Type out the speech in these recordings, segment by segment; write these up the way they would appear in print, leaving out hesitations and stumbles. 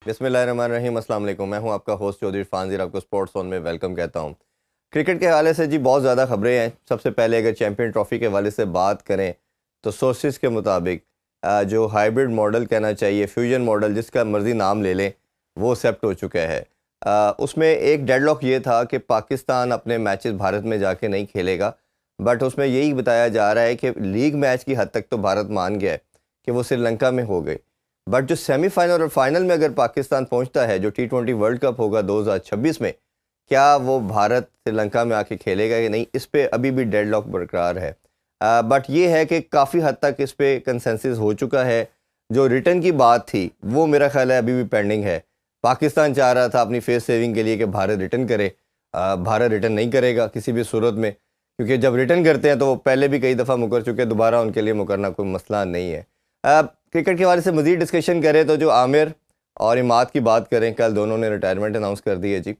बिस्मिल्लाहिर्रहमानिर्रहीम, अस्सलाम वालेकुम। मैं हूं आपका होस्ट चौधरी फानजीर, आपको स्पोर्ट्स जोन में वेलकम कहता हूं। क्रिकेट के हवाले से जी बहुत ज़्यादा खबरें हैं। सबसे पहले अगर चैम्पियन ट्रॉफी के हवाले से बात करें तो सोर्सेज के मुताबिक जो हाइब्रिड मॉडल कहना चाहिए, फ्यूजन मॉडल, जिसका मर्ज़ी नाम ले लें, वो एक्सेप्ट हो चुका है। उसमें एक डेडलॉक ये था कि पाकिस्तान अपने मैचेस भारत में जाके नहीं खेलेगा, बट उसमें यही बताया जा रहा है कि लीग मैच की हद तक तो भारत मान गया है कि वो श्रीलंका में हो गई। बट जो सेमीफाइनल और फाइनल में अगर पाकिस्तान पहुंचता है, जो T20 वर्ल्ड कप होगा 2026 में, क्या वो भारत श्रीलंका में आके खेलेगा कि नहीं, इस पे अभी भी डेडलॉक बरकरार है। बट ये है कि काफ़ी हद तक इस पे कंसेंसस हो चुका है। जो रिटर्न की बात थी वो मेरा ख्याल है अभी भी पेंडिंग है। पाकिस्तान चाह रहा था अपनी फेस सेविंग के लिए कि भारत रिटर्न करे। भारत रिटर्न नहीं करेगा किसी भी सूरत में, क्योंकि जब रिटर्न करते हैं तो वो पहले भी कई दफ़ा मुकर चुके हैं, दोबारा उनके लिए मुकरना कोई मसला नहीं है। क्रिकेट के हवाले से मज़ीद डिस्कशन करें तो जो आमिर और इमाद की बात करें, कल दोनों ने रिटायरमेंट अनाउंस कर दी है जी।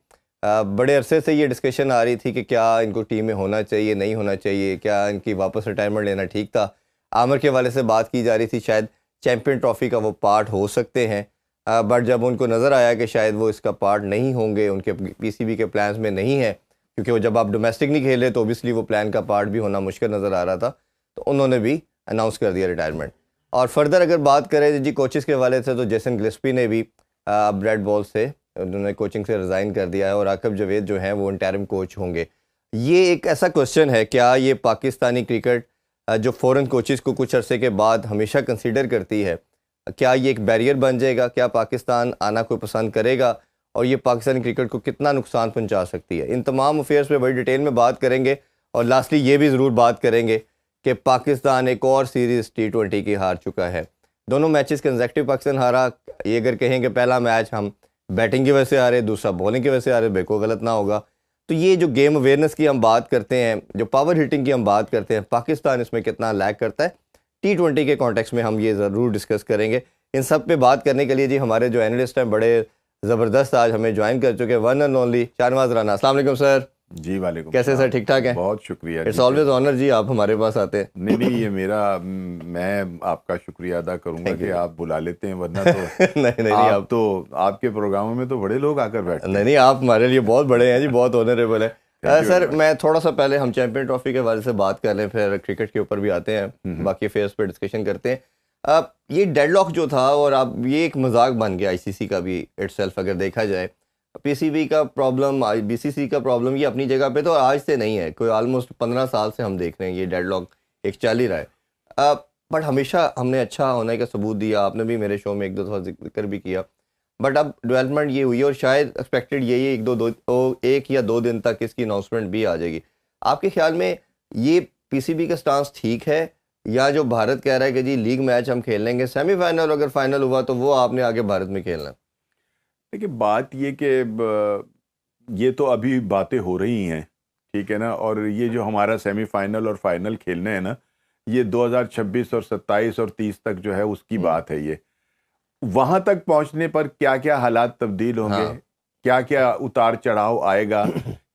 बड़े अरसे से ये डिस्कशन आ रही थी कि क्या इनको टीम में होना चाहिए, नहीं होना चाहिए, क्या इनकी वापस रिटायरमेंट लेना ठीक था। आमिर के हवाले से बात की जा रही थी शायद चैम्पियन ट्रॉफी का वो पार्ट हो सकते हैं, बट जब उनको नज़र आया कि शायद वो इसका पार्ट नहीं होंगे, उनके PCB के प्लान्स में नहीं है, क्योंकि वो जब आप डोमेस्टिक नहीं खेले तो ओबियसली वो प्लान का पार्ट भी होना मुश्किल नज़र आ रहा था, तो उन्होंने भी अनाउंस कर दिया रिटायरमेंट। और फर्दर अगर बात करें जी कोचेस के हवाले से, तो जेसन गिलेस्पी ने भी रेड बॉल से उन्होंने कोचिंग से रिज़ाइन कर दिया है और आकिब जावेद जो हैं वो इंटरिम कोच होंगे। ये एक ऐसा क्वेश्चन है, क्या ये पाकिस्तानी क्रिकेट जो फ़ॉरेन कोचेस को कुछ अरसे के बाद हमेशा कंसीडर करती है, क्या ये एक बैरियर बन जाएगा? क्या पाकिस्तान आना कोई पसंद करेगा और ये पाकिस्तानी क्रिकेट को कितना नुकसान पहुँचा सकती है? इन तमाम अफेयर्स पर बड़ी डिटेल में बात करेंगे और लास्टली ये भी ज़रूर बात करेंगे कि पाकिस्तान एक और सीरीज़ T20 की हार चुका है। दोनों मैचेस कंसेक्टिव पाकिस्तान हारा। ये अगर कहें कि पहला मैच हम बैटिंग की वजह से हारे, दूसरा बॉलिंग की वजह से हारे, बिल्कुल गलत ना होगा। तो ये जो गेम अवेयरनेस की हम बात करते हैं, जो पावर हिटिंग की हम बात करते हैं, पाकिस्तान इसमें कितना लैग करता है, T20 के कॉन्टेक्स्ट में हम ये ज़रूर डिस्कस करेंगे। इन सब पे बात करने के लिए जी हमारे जो एनालिस्ट हैं बड़े ज़बरदस्त आज हमें ज्वाइन कर चुके हैं, one and only Shahnawaz Rana. अस्सलाम वालेकुम सर। जी वालेकुम। कैसे सर, ठीक ठाक है? बहुत शुक्रिया। इट्स ऑलवेज ऑनर जी, आप हमारे पास आते हैं। नहीं ये मेरा मैं आपका शुक्रिया अदा करूंगा कि आप बुला लेते हैं, वरना तो नहीं आप तो आपके प्रोग्रामों में तो बड़े लोग आकर बैठते हैं। नहीं, आप हमारे लिए बहुत बड़े हैं जी, बहुत ऑनरेबल है। सर मैं थोड़ा सा पहले हम चैंपियन ट्रॉफी के बारे से बात कर लें, फिर क्रिकेट के ऊपर भी आते हैं, बाकी फेयर्स पे डिस्कशन करते हैं। अब ये डेडलॉक जो था, और अब ये एक मजाक बन गया ICC का भी इटसेल्फ, अगर देखा जाए PCB का प्रॉब्लम, BCC का प्रॉब्लम, ये अपनी जगह पे तो आज से नहीं है, कोई ऑलमोस्ट 15 साल से हम देख रहे हैं ये डेडलॉक एक चल ही रहा है। बट हमेशा हमने अच्छा होने का सबूत दिया, आपने भी मेरे शो में एक दो दफ़ा जिक्र भी किया। बट अब डेवलपमेंट ये हुई और शायद एक्सपेक्टेड यही एक या दो दिन तक इसकी अनाउंसमेंट भी आ जाएगी। आपके ख्याल में ये PCB का स्टांस ठीक है, या जो भारत कह रहा है कि जी लीग मैच हम खेल लेंगे, सेमीफाइनल अगर फाइनल हुआ तो वो आपने आगे भारत में खेलना? देखिए बात ये कि ये तो अभी बातें हो रही हैं, ठीक है ना, और ये जो हमारा सेमीफाइनल और फाइनल खेलने हैं ना, ये 2026 और 27 और 30 तक जो है उसकी बात है। ये वहां तक पहुंचने पर क्या क्या हालात तब्दील होंगे, क्या क्या उतार चढ़ाव आएगा,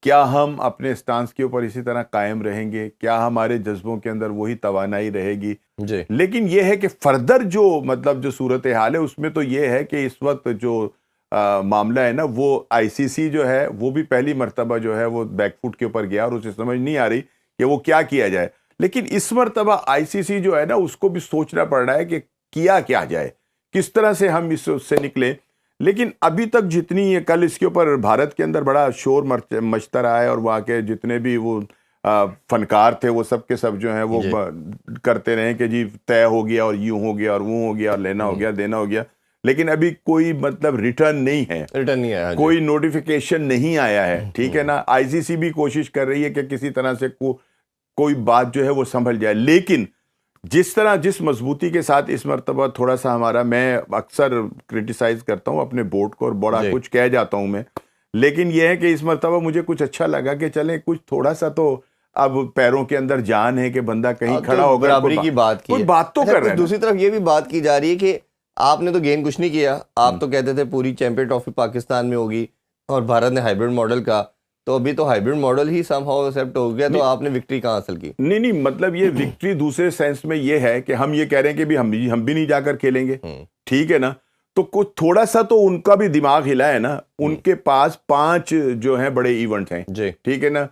क्या हम अपने स्टांस के ऊपर इसी तरह कायम रहेंगे, क्या हमारे जज्बों के अंदर वही तवानाई रहेगी जी। लेकिन यह है कि फर्दर जो मतलब जो सूरत हाल है उसमें तो ये है कि इस वक्त जो मामला है ना, वो ICC जो है वो भी पहली मर्तबा जो है वो बैकफुट के ऊपर गया और उसे समझ नहीं आ रही कि वो क्या किया जाए। लेकिन इस मर्तबा ICC जो है ना उसको भी सोचना पड़ रहा है कि किया क्या जाए, किस तरह से हम उससे निकले। लेकिन अभी तक जितनी ये कल इसके ऊपर भारत के अंदर बड़ा शोर मचता रहा है और वहाँ के जितने भी वो फनकार थे वो सब के सब जो हैं वो करते रहे कि जी तय हो गया और यूं हो गया और वो हो गया और लेना हो गया देना हो गया, लेकिन अभी कोई मतलब रिटर्न नहीं है, कोई नोटिफिकेशन नहीं आया है, ठीक है ना। ICC भी कोशिश कर रही है कि किसी तरह से कोई बात जो है वो संभल जाए। लेकिन जिस तरह जिस मजबूती के साथ इस मर्तबा थोड़ा सा हमारा, मैं अक्सर क्रिटिसाइज करता हूं अपने बोर्ड को और बड़ा कुछ कह जाता हूं मैं, लेकिन यह है कि इस मर्तबा मुझे कुछ अच्छा लगा कि चलें कुछ थोड़ा सा तो अब पैरों के अंदर जान है कि बंदा कहीं खड़ा होकर बराबरी की बात की, कोई बात तो कर रहे हैं। दूसरी तरफ ये भी बात की जा रही है कि आपने तो गेन कुछ नहीं किया, आप तो कहते थे पूरी चैंपियन ट्रॉफी पाकिस्तान में होगी और भारत ने हाइब्रिड मॉडल का, तो अभी तो हाइब्रिड मॉडल ही समहाउ एक्सेप्ट हो गया, तो आपने विक्ट्री कहाँ हासिल की? नहीं मतलब ये विक्ट्री दूसरे सेंस में ये है कि हम ये कह रहे हैं कि भी हम भी नहीं जाकर खेलेंगे, ठीक है ना। तो कुछ थोड़ा सा तो उनका भी दिमाग हिला है ना। उनके पास 5 जो हैं बड़े इवेंट हैं जी, ठीक है ना।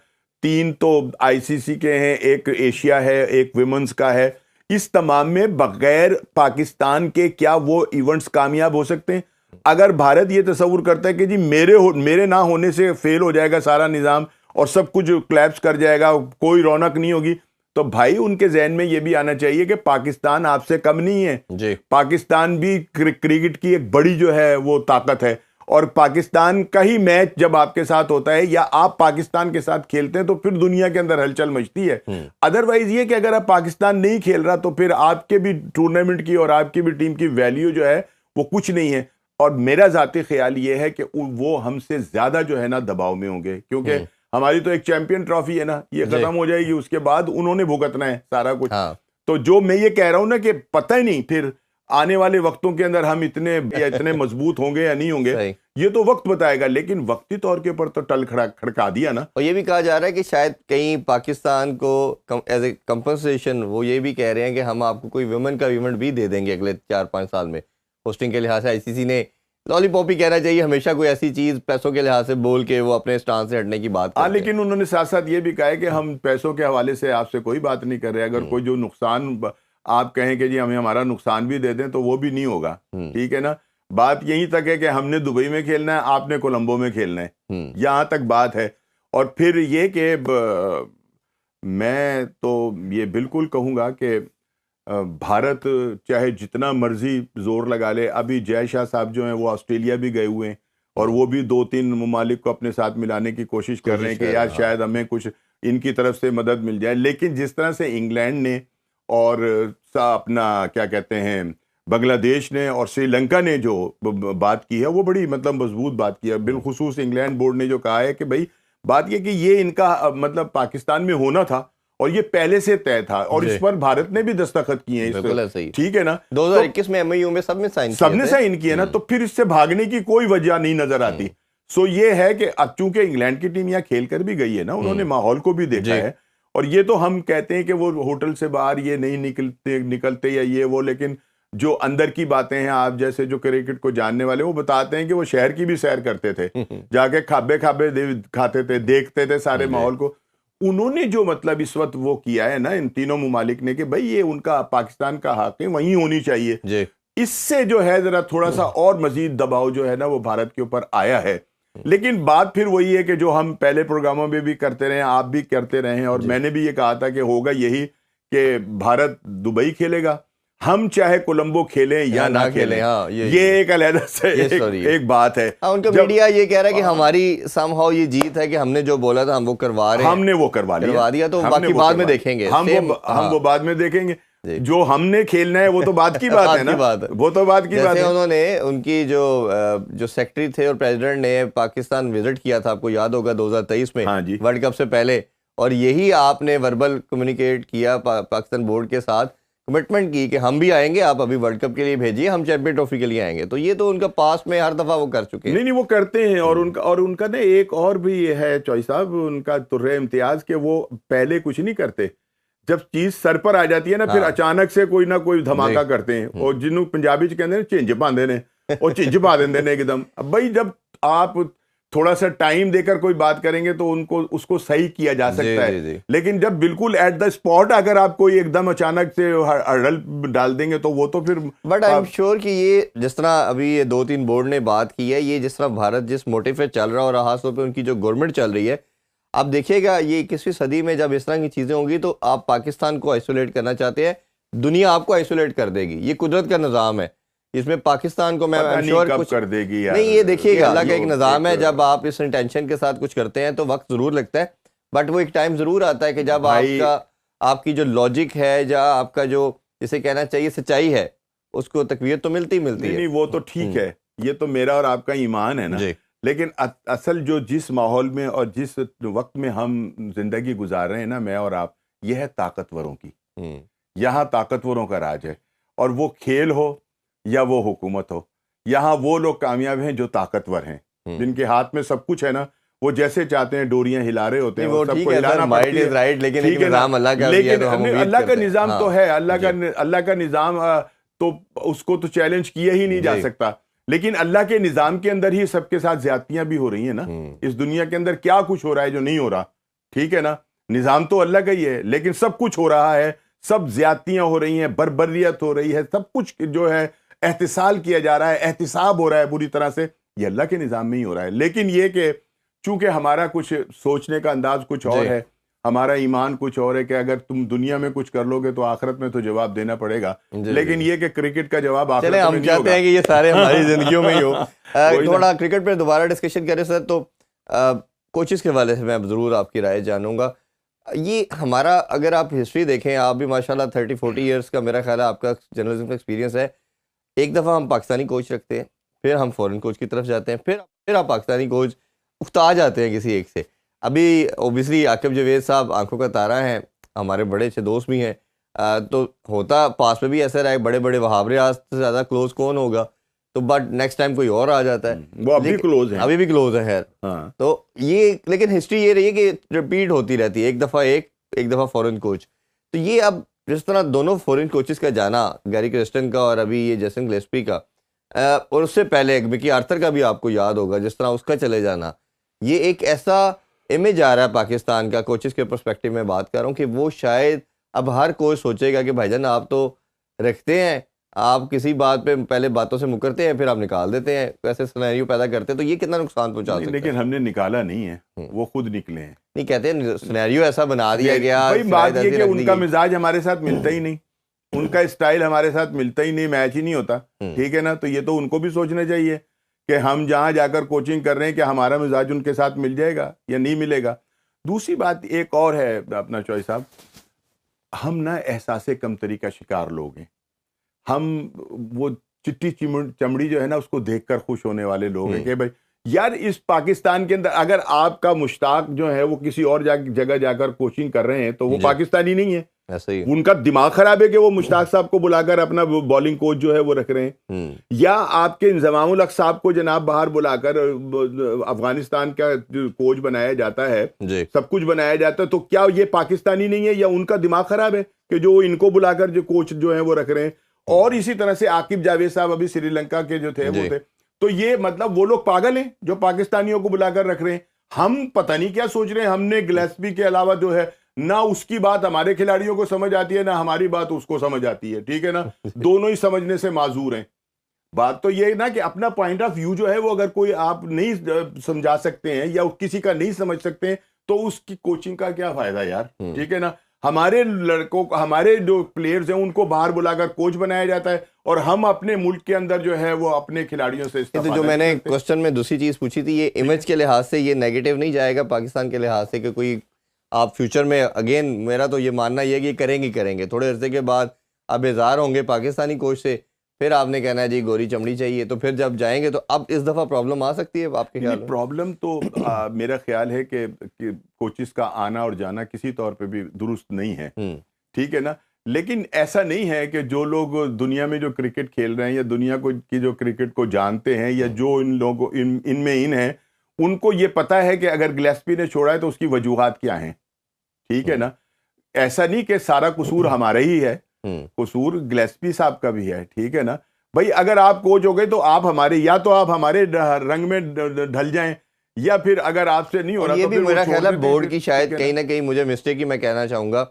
3 तो आईसीसी के हैं, एक एशिया है, एक विमेंस का है। इस तमाम में बगैर पाकिस्तान के क्या वो इवेंट्स कामयाब हो सकते हैं? अगर भारत ये तस्वुर करता है कि जी मेरे ना होने से फेल हो जाएगा सारा निजाम और सब कुछ क्लैप्स कर जाएगा, कोई रौनक नहीं होगी, तो भाई उनके जहन में ये भी आना चाहिए कि पाकिस्तान आपसे कम नहीं है जी, पाकिस्तान भी क्रिकेट की एक बड़ी जो है वो ताकत है। और पाकिस्तान का ही मैच जब आपके साथ होता है या आप पाकिस्तान के साथ खेलते हैं तो फिर दुनिया के अंदर हलचल मचती है। अदरवाइज ये कि अगर आप पाकिस्तान नहीं खेल रहा तो फिर आपके भी टूर्नामेंट की और आपकी भी टीम की वैल्यू जो है वो कुछ नहीं है। और मेरा जाती ख्याल ये है कि वो हमसे ज्यादा जो है ना दबाव में होंगे, क्योंकि हमारी तो एक चैंपियन ट्रॉफी है ना, ये खत्म हो जाएगी, उसके बाद उन्होंने भुगतना है सारा कुछ। हाँ, तो जो मैं ये कह रहा हूं ना कि पता ही नहीं फिर आने वाले वक्तों के अंदर हम इतने मजबूत होंगे या नहीं होंगे, सही। ये तो वक्त बताएगा। लेकिन वक्ती तौर के ऊपर तो खड़का दिया ना। और ये भी कहा जा रहा है कि शायद कहीं पाकिस्तान को एज ए कंपनसेशन वो ये भी कह रहे हैं कि हम आपको कोई वुमेन का इवेंट भी दे देंगे अगले 4-5 साल में। होस्टिंग के लिहाज से आईसीसी ने लॉलीपॉप ही कहना चाहिए, हमेशा कोई ऐसी चीज पैसों के लिहाज से बोल के वो अपने स्टांस से हटने की बात करते हैं। लेकिन उन्होंने साथ साथ ये भी कहा है कि हम पैसों के हवाले से आपसे कोई बात नहीं कर रहे। अगर कोई जो नुकसान आप कहें कि जी हमें हमारा नुकसान भी दे दें तो वो भी नहीं होगा, ठीक है ना। बात यहीं तक है कि हमने दुबई में खेलना है, आपने कोलंबो में खेलना है, यहां तक बात है। और फिर ये कि मैं तो ये बिल्कुल कहूंगा कि भारत चाहे जितना मर्जी जोर लगा ले, अभी जय शाह साहब जो हैं वो ऑस्ट्रेलिया भी गए हुए हैं और वो भी 2-3 ममालिक को अपने साथ मिलाने की कोशिश कर रहे हैं कि यार शायद हमें कुछ इनकी तरफ से मदद मिल जाए। लेकिन जिस तरह से इंग्लैंड ने और अपना क्या कहते हैं बांग्लादेश ने और श्रीलंका ने जो बात की है वो बड़ी मतलब मजबूत बात की है। बिलखुसूस इंग्लैंड बोर्ड ने जो कहा है कि भाई बात ये कि ये इनका मतलब पाकिस्तान में होना था और ये पहले से तय था और इस पर भारत ने भी दस्तखत किए हैं, ठीक है ना। 2021 में एमओयू में सबने साइन किए ना, तो फिर इससे भागने की कोई वजह नहीं नजर आती। सो ये है कि अब चूंकि इंग्लैंड की टीम यहाँ खेल कर भी गई है ना, उन्होंने माहौल को भी देखा है। और ये तो हम कहते हैं कि वो होटल से बाहर ये नहीं निकलते या ये वो, लेकिन जो अंदर की बातें हैं, आप जैसे जो क्रिकेट को जानने वाले वो बताते हैं कि वो शहर की भी सैर करते थे, जाके खाबे खाते थे, देखते थे सारे माहौल को। उन्होंने जो मतलब इस वक्त वो किया है ना इन तीनों मुमालिक ने कि भाई ये उनका पाकिस्तान का हक है, वहीं होनी चाहिए। इससे जो है जरा थोड़ा सा और मजीद दबाव जो है ना वो भारत के ऊपर आया है। लेकिन बात फिर वही है कि जो हम पहले प्रोग्रामों में भी करते रहे, आप भी करते रहे हैं और मैंने भी ये कहा था कि होगा यही कि भारत दुबई खेलेगा, हम चाहे कोलंबो खेलें या ना खेलें। हाँ, ये एक अलग से एक बात है। उनका मीडिया ये कह रहा है कि हमारी समहाउ ये जीत है कि हमने जो बोला था हम वो करवा रहे हैं, हमने वो करवा दिया, तो बाकी बाद में देखेंगे, हम वो बाद में देखेंगे। जो हमने खेलना है वो तो बात की बात है ना, वो तो बात की बात है। उन्होंने उनकी जो सेक्रेटरी थे और प्रेसिडेंट ने पाकिस्तान विजिट किया था, आपको याद होगा 2023 में वर्ल्ड कप से पहले, और यही आपने वर्बल कम्युनिकेट किया पाकिस्तान बोर्ड के साथ, कमिटमेंट की कि हम भी आएंगे, आप अभी वर्ल्ड कप के लिए भेजिए, हम चैंपियन ट्रॉफी के लिए आएंगे। तो ये तो उनका पास में हर दफा वो कर चुके हैं। नहीं वो करते हैं। और उनका ना एक और भी है चौधरी साहब, उनका तुर्रे इम्तियाज के वो पहले कुछ नहीं करते, जब चीज सर पर आ जाती है ना फिर अचानक से कोई ना कोई धमाका करते हैं। और जिन्हों पंजाबी च कहते हैं झिंझ पाते ने, और झिंझ पा देंगे ने एकदम। अब भाई जब आप थोड़ा सा टाइम देकर कोई बात करेंगे तो उसको सही किया जा सकता है। लेकिन जब बिल्कुल एट द स्पॉट अगर आप कोई एकदम अचानक से हड़ल डाल देंगे तो वो तो फिर। बट आई एम श्योर कि ये जिस तरह अभी ये 2-3 बोर्ड ने बात की है, ये जिस तरह भारत जिस मोटिव पे चल रहा है और खासतौर पे उनकी जो गवर्नमेंट चल रही है, आप देखिएगा ये 21वीं सदी में जब इस तरह की चीजें होंगी तो आप पाकिस्तान को आइसोलेट करना चाहते हैं, दुनिया आपको आइसोलेट कर देगी। ये कुदरत का निज़ाम है, इसमें पाकिस्तान को मैं श्योर कुछ कर देगी यार। नहीं, ये देखिएगा अल्लाह का एक निज़ाम है, जब आप इस इंटेंशन के साथ कुछ करते हैं तो वक्त जरूर लगता है, बट वो एक टाइम जरूर आता है कि जब आपकी जो लॉजिक है या आपका जो जिसे कहना चाहिए सच्चाई है, उसको तकवीत तो मिलती है। नहीं वो तो ठीक है, ये तो मेरा और आपका ईमान है ना। लेकिन असल जो जिस माहौल में और जिस वक्त में हम जिंदगी गुजार रहे हैं ना, मैं और आप, यह है ताकतवरों की। यहाँ ताकतवरों का राज है, और वो खेल हो या वो हुकूमत हो, यहाँ वो लोग कामयाब हैं जो ताकतवर हैं, जिनके हाथ में सब कुछ है ना, वो जैसे चाहते हैं डोरियां हिला रहे होते हैं। वो सबको हिलाना पड़ती है, राइट, लेकिन अल्लाह का निजाम तो है, अल्लाह का निजाम तो उसको तो चैलेंज किया ही नहीं जा सकता। लेकिन अल्लाह के निजाम के अंदर ही सबके साथ ज्यादतियां भी हो रही हैं ना। इस दुनिया के अंदर क्या कुछ हो रहा है जो नहीं हो रहा, ठीक है ना। निजाम तो अल्लाह का ही है, लेकिन सब कुछ हो रहा है, सब ज्यादतियां हो रही हैं, बर्बरियत हो रही है, सब कुछ जो है एहतिसाल किया जा रहा है, एहतिसाब हो रहा है बुरी तरह से, ये अल्लाह के निजाम में ही हो रहा है। लेकिन ये कि चूंकि हमारा कुछ सोचने का अंदाज कुछ और है, हमारा ईमान कुछ और है कि अगर तुम दुनिया में कुछ कर लोगे तो आखिरत में तो जवाब देना पड़ेगा, लेकिन ये कि क्रिकेट का जवाब आखिरत में हम चाहते हैं कि ये सारे हमारी जिंदगियों में ही हो। थोड़ा क्रिकेट पे दोबारा डिस्कशन करें सर, तो कोचेस के हवाले से मैं जरूर आपकी राय जानूंगा। ये हमारा, अगर आप हिस्ट्री देखें, आप भी माशाल्लाह 30-40 ईयर्स का मेरा ख्याल है आपका जर्नलिज्म का एक्सपीरियंस है। एक दफ़ा हम पाकिस्तानी कोच रखते हैं, फिर हम फॉरेन कोच की तरफ जाते हैं, फिर आप पाकिस्तानी कोच उख्ता जाते हैं किसी एक से। अभी ओबियसली आकिब जावेद साहब आंखों का तारा हैं, हमारे बड़े अच्छे दोस्त भी हैं, तो होता पास में भी ऐसा रहा है, बड़े बड़े वहाब रियाज से ज़्यादा क्लोज कौन होगा, तो बट नेक्स्ट टाइम कोई और आ जाता है, वो अभी क्लोज है, अभी भी क्लोज है खैर। हाँ। तो ये, लेकिन हिस्ट्री ये रही है कि रिपीट होती रहती है, एक दफ़ा फॉरेन कोच। तो ये अब जिस तरह दोनों फॉरेन कोचेस का जाना, गैरी क्रिस्टन का और अभी ये जेसन गिलेस्पी का, और उससे पहले मिकी आर्थर का भी आपको याद होगा जिस तरह उसका चले जाना, ये एक ऐसा इमेज आ रहा है पाकिस्तान का, कोचेस के पर्सपेक्टिव में बात कर रहा हूँ, कि वो शायद अब हर कोच सोचेगा कि भाईजान आप तो रखते हैं, आप किसी बात पे पहले बातों से मुकरते हैं, फिर आप निकाल देते हैं, वैसे सिनेरियो पैदा करते हैं, तो ये कितना नुकसान पहुंचा सकता है? लेकिन हमने निकाला नहीं है, वो खुद निकले हैं। नहीं, कहते हैं सिनेरियो ऐसा बना दिया गया। भाई बात ये कि उनका मिजाज हमारे साथ मिलता ही नहीं, उनका स्टाइल हमारे साथ मिलता ही नहीं, मैच ही नहीं होता, ठीक है ना। तो ये तो उनको भी सोचना चाहिए कि हम जहां जाकर कोचिंग कर रहे हैं, कि हमारा मिजाज उनके साथ मिल जाएगा या नहीं मिलेगा। दूसरी बात एक और है अपना चॉइस साहब, हम ना एहसासे कमतरी का शिकार लोग हैं। हम वो चिट्टी चमड़ी जो है ना उसको देखकर खुश होने वाले लोग हैं कि भाई यार इस पाकिस्तान के अंदर अगर आपका मुश्ताक जो है वो किसी और जगह जाकर कोचिंग कर रहे हैं तो वो पाकिस्तानी नहीं है, ऐसा ही उनका दिमाग खराब है कि वो मुश्ताक साहब को बुलाकर अपना बॉलिंग कोच जो है वो रख रहे हैं। या आपके इंजमामुल हक साहब को जनाब बाहर बुलाकर अफगानिस्तान का कोच बनाया जाता है, सब कुछ बनाया जाता है, तो क्या ये पाकिस्तानी नहीं है या उनका दिमाग खराब है कि जो इनको बुलाकर जो कोच जो है वो रख रहे हैं? और इसी तरह से आकिब जावेद साहब अभी श्रीलंका के जो थे वो थे, तो ये मतलब वो लोग पागल हैं जो पाकिस्तानियों को बुलाकर रख रहे हैं। हम पता नहीं क्या सोच रहे हैं। हमने गिलेस्पी के अलावा जो है ना उसकी बात हमारे खिलाड़ियों को समझ आती है ना हमारी बात उसको समझ आती है, ठीक है ना। दोनों ही समझने से माजूर हैं। बात तो ये है ना कि अपना पॉइंट ऑफ व्यू जो है वो अगर कोई आप नहीं समझा सकते हैं या किसी का नहीं समझ सकते हैं तो उसकी कोचिंग का क्या फायदा यार, ठीक है ना। हमारे लड़कों को, हमारे जो प्लेयर्स हैं उनको बाहर बुलाकर कोच बनाया जाता है और हम अपने मुल्क के अंदर जो है वो अपने खिलाड़ियों से तो जो मैंने क्वेश्चन में दूसरी चीज पूछी थी, ये इमेज के लिहाज से ये नेगेटिव नहीं जाएगा पाकिस्तान के लिहाज से कि कोई आप फ्यूचर में, अगेन मेरा तो ये मानना ये है कि करेंगे थोड़े अरसे के बाद आप बेजार होंगे पाकिस्तानी कोच से, फिर आपने कहना है जी गोरी चमड़ी चाहिए, तो फिर जब जाएंगे तो अब इस दफा प्रॉब्लम आ सकती है आपके ख्याल में? प्रॉब्लम तो मेरा ख्याल है कि कोचिस का आना और जाना किसी तौर पे भी दुरुस्त नहीं है, ठीक है ना। लेकिन ऐसा नहीं है कि जो लोग दुनिया में जो क्रिकेट खेल रहे हैं या दुनिया को की जो क्रिकेट को जानते हैं या जो इन लोगों इनमें इन है, उनको ये पता है कि अगर गिलेस्पी ने छोड़ा है तो उसकी वजूहात क्या हैं, ठीक है ना। ऐसा नहीं कि सारा कसूर हमारा ही है, कसूर गिलेस्पी साहब का भी है, ठीक है ना। भाई अगर आप कोच हो गए तो आप हमारे, या तो आप हमारे रंग में ढल जाएं या फिर अगर आपसे नहीं हो रहा ये तो भी मेरा ख्याल है बोर्ड की शायद कहीं ना कहीं मुझे मिस्टेक ही मैं कहना चाहूंगा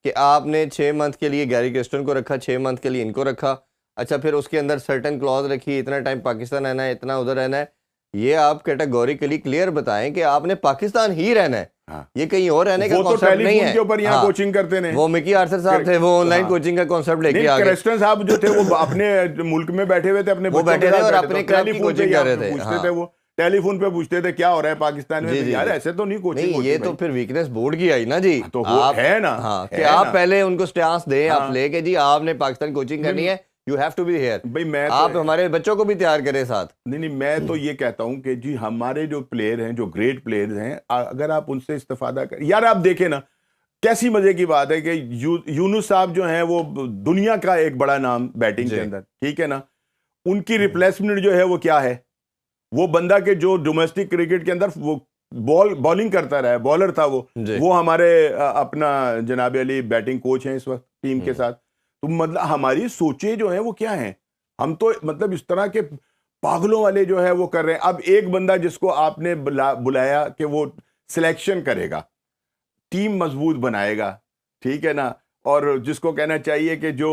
कि आपने 6 मंथ के लिए गैरी क्रिस्टन को रखा, 6 मंथ के लिए इनको रखा, अच्छा फिर उसके अंदर सर्टन क्लॉज रखी, इतना टाइम पाकिस्तान रहना है, इतना उधर रहना है। ये आप कैटेगोरिकली क्लियर बताएं कि आपने पाकिस्तान ही रहना है, ये कहीं और रहने का कॉन्सेप्ट नहीं है। के ऊपर यहाँ कोचिंग करते हैं, वो मिकी आर्थर साहब थे, वो ऑनलाइन कोचिंग का कॉन्सेप्ट लेके आ गए। क्रिस्टन साहब जो थे वो अपने मुल्क में बैठे हुए थे, अपने वो बैठे थे और अपने क्लब की कोचिंग कर रहे थे, पूछते थे वो टेलीफोन पे पूछते थे क्या हो रहा है पाकिस्तान में। यार ऐसे तो नहीं कोचिंग होती। ये तो फिर वीकनेस बोर्ड की आई ना जी, तो है ना, कि आप पहले उनको स्टांस दें, आप लेके जी आपने पाकिस्तान कोचिंग करनी है, you have to be here. भाई मैं आप हमारे बच्चों को भी तैयार करें साथ। नहीं, मैं तो ये कहता हूं कि जी हमारे जो प्लेयर हैं, जो ग्रेट प्लेयर्स हैं, अगर आप उनसे इस्तेफादा कर, यार आप देखें ना कैसी मजे की बात है कि यूनुस साहब जो हैं वो दुनिया का एक बड़ा नाम बैटिंग के अंदर, ठीक है ना। उनकी रिप्लेसमेंट जो है वो क्या है? वो बंदा के जो डोमेस्टिक क्रिकेट के अंदर वो बॉलिंग करता रहा है, बॉलर था वो हमारे अपना जनाब अली बैटिंग कोच हैं इस वक्त टीम के साथ। तो मतलब हमारी सोचें जो है वो क्या है? हम तो मतलब इस तरह के पागलों वाले जो है वो कर रहे हैं। अब एक बंदा जिसको आपने बुलाया कि वो सिलेक्शन करेगा, टीम मजबूत बनाएगा, ठीक है ना, और जिसको कहना चाहिए कि जो